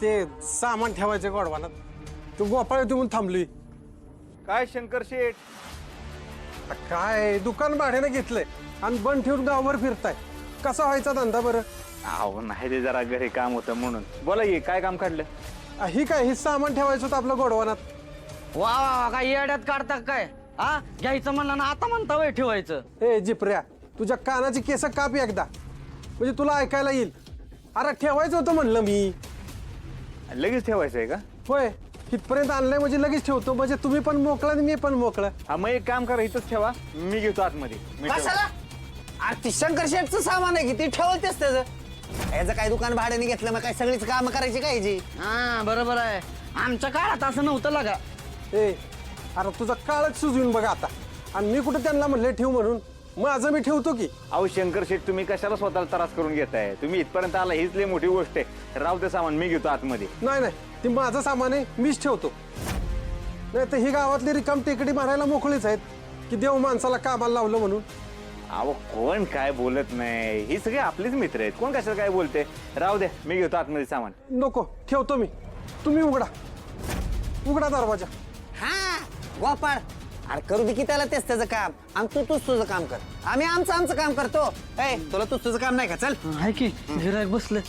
ते सामान ठेवायचं गोडवानात. तू गोपाळ येतो म्हणून थांबली. काय शंकर शेठ, काय दुकान भाड्याने घेतलंय आणि बंद ठेवून गावभर फिरताय. कसा व्हायचा धंदा बरं? अहो नाही ते जरा घरी काम होतं म्हणून. बोला की काय काम काढलं? ही काय ही सामान ठेवायचं होतं आपलं गोडवानात. वा वा काय येड्यात काढता काय? हा घ्यायचं म्हणलं ना आता म्हणता वय ठेवायचं. ए जिप्र्या, तुझ्या कानाची केस काप एकदा, म्हणजे तुला ऐकायला येईल. अरे ठेवायचं होतं म्हणलं मी. लगेच ठेवायचंय का? होय, इथपर्यंत आणलंय म्हणजे लगेच ठेवतो, म्हणजे तुम्ही पण मोकळा आणि मी पण मोकळा. हा मग एक काम करा, इथंच ठेवा, मी घेतो आतमध्ये. मी ठेवतो. कशाला? अरे ती शंकर शेठचं सामान आहे की ती ठेवतेच त्याचं. याचं काय दुकान भाड्याने घेतलं मग काय सगळीच कामं करायची काय याची? हा बरोबर आहे. आमच्या काळात असं नव्हतं लागा. ए अरे तुझा काळच सुजून बघा आता. आणि मी कुठं त्यांना म्हणले ठेव म्हणून, माझं मी ठेवतो की. अहो शंकर शेठ, तुम्ही कशाला स्वतःला त्रास करून घेताय? तुम्ही इथपर्यंत आला हीच लई मोठी गोष्ट आहे. राहू ते सामान, मी घेतो आतमध्ये. नाही नाही, ते माझं सामान आहे, मीच ठेवतो. नाही तर ही गावातली रिकाम टेकडी मारायला मोकळीच आहेत की देव माणसाला कामाला लावलं म्हणून. अहो कोण काय बोलत नाही, ही सगळे आपलेच मित्र आहेत. कोण कशाला काय बोलते? राहू दे, मी घेतो आतमध्ये सामान. नको, ठेवतो मी. तुम्ही उघडा, उघडा दरवाजा. हा गोपाळ, अरे करू दे की त्याला तेच त्याचं काम. आणि तूच तुझं काम कर, आम्ही आमचं काम करतो. ए तुला तुझं काम नाही का? चल. आहे की गिरायक बसले.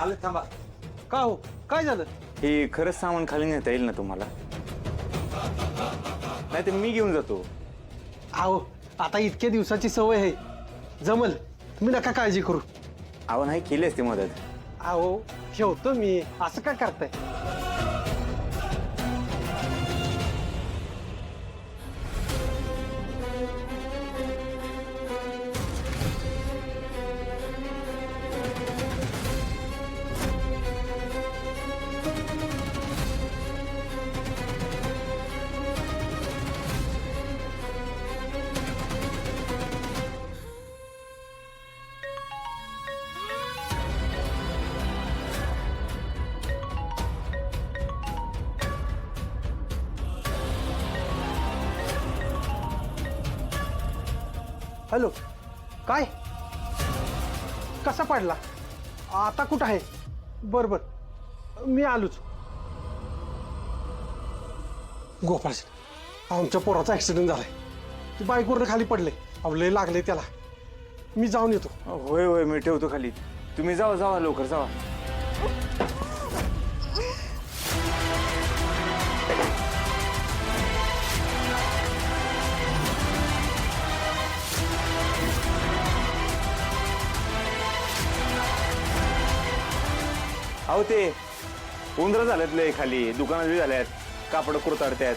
आले थांबा. का हो, काय झालं? हे खरंच सामान खाली नेता येईल ना तुम्हाला? नाही तर मी घेऊन जातो. अहो आता इतक्या दिवसाची सवय आहे, जमल. तुम्ही नका काळजी करू. अहो नाही केली असते मदत. अहो ठेवतो मी, असं काय करताय? हॅलो, काय? कसा पडला? आता कुठं आहे? बरं बरं, मी आलोच. गोपाळ, आमच्या पोराचा ॲक्सिडेंट झालाय. ती बाईकवरनं खाली पडले. अहो लय लागले त्याला. मी जाऊन येतो. होय होय, मी ठेवतो खाली. तुम्ही जावा जावा, लवकर जावा. अहो ते उंदरं झालेत लय खाली, दुकानात बी झाल्यात, कापड कुरताडत्यात.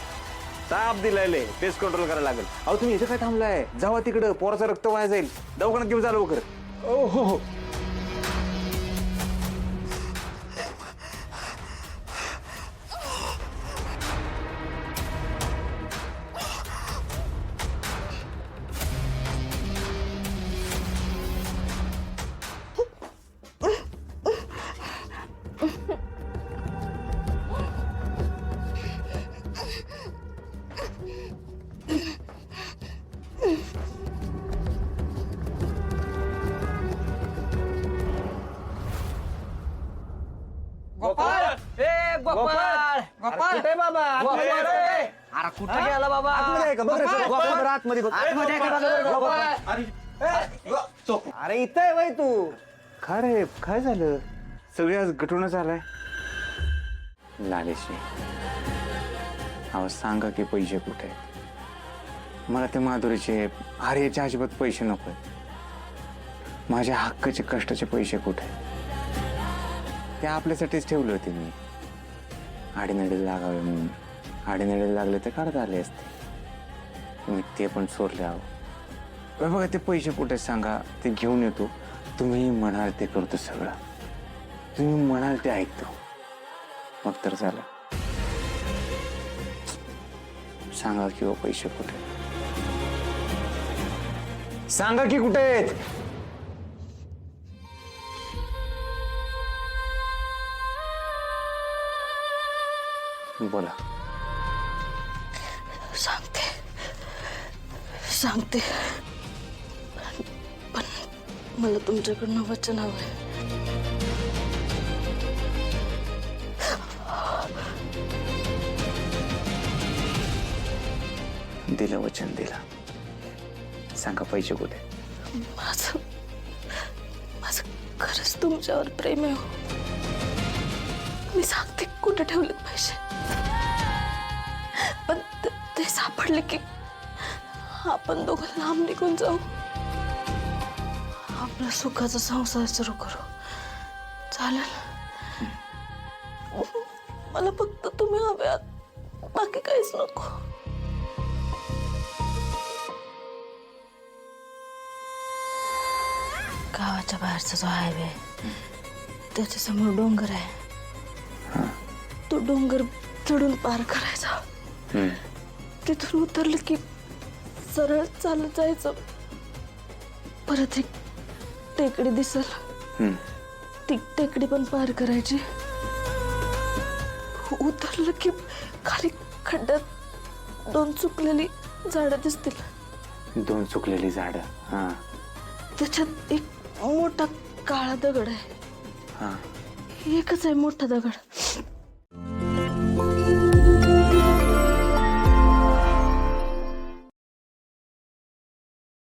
ताप दिलाय, पेस्ट कंट्रोल करायला लागेल. अहो तुम्ही इथे काय थांबलाय? जावा तिकडं, पोराचं रक्त वाया जाईल. दवाखान्यात घेऊन जा लवकर. हो हो. गोपाळ, ए गोपाळ, गोपाळ. कुठे बाबा? गोपाळ, ए. अरे कुठं गेला बाबा? आतमध्ये बघ. आतमध्ये आहे का बघा, गोपाळ. अरे इथं आहे वय तू. काय रे, काय झालं? सगळे आज गटूनच आलाय. लालेशी, अहो सांगा की पैसे कुठे आहेत? मला ते माधुरीचे, आर्याचे अजिबात पैसे नको आहेत. माझ्या हक्काचे कष्टाचे पैसे कुठे आहेत? ते आपल्यासाठीच ठेवले होते मी. आडीनडीला लागावे म्हणून. आडीनडीला लागले तर काढता आले असते. मी ते पण चोरले. आहो बघा, ते पैसे कुठे सांगा, ते घेऊन येतो. तुम्ही म्हणाल ते करतो सगळं. तुम्ही म्हणाल ते ऐकतो. मग तर झालं. सांगा किंवा पैसे कुठे? सांगा की कुठे आहेत? बोला. सांगते पण मला तुमच्याकडनं वचन हवंय. दिलं वचन दिलं. सांगा पैसे कुठे? माझं खरंच तुमच्यावर प्रेम आहे हो. मी सांगते कुठे ठेवलेत पैसे, पण ते सापडले की आपण दोघं लांब निघून जाऊ. आपला सुखाचा संसार सुरू करू. चालेल? मला फक्त तुम्ही हवे आहात, बाकी काहीच नको. गावाच्या बाहेरचा जो हायवे त्याच्या समोर डोंगर आहे. तो डोंगर चढून पार करायचा. तिथून उतरलं की सरळ चालत जायचं. परत एक टेकडी दिसल, ती टेकडी पण पार करायची. उतरलं की खाली खड्ड्यात 2 सुकलेली झाडं दिसतील. 2 सुकलेली झाडं. हा. त्याच्यात एक मोठा काळा दगड आहे. एकच आहे मोठा दगड.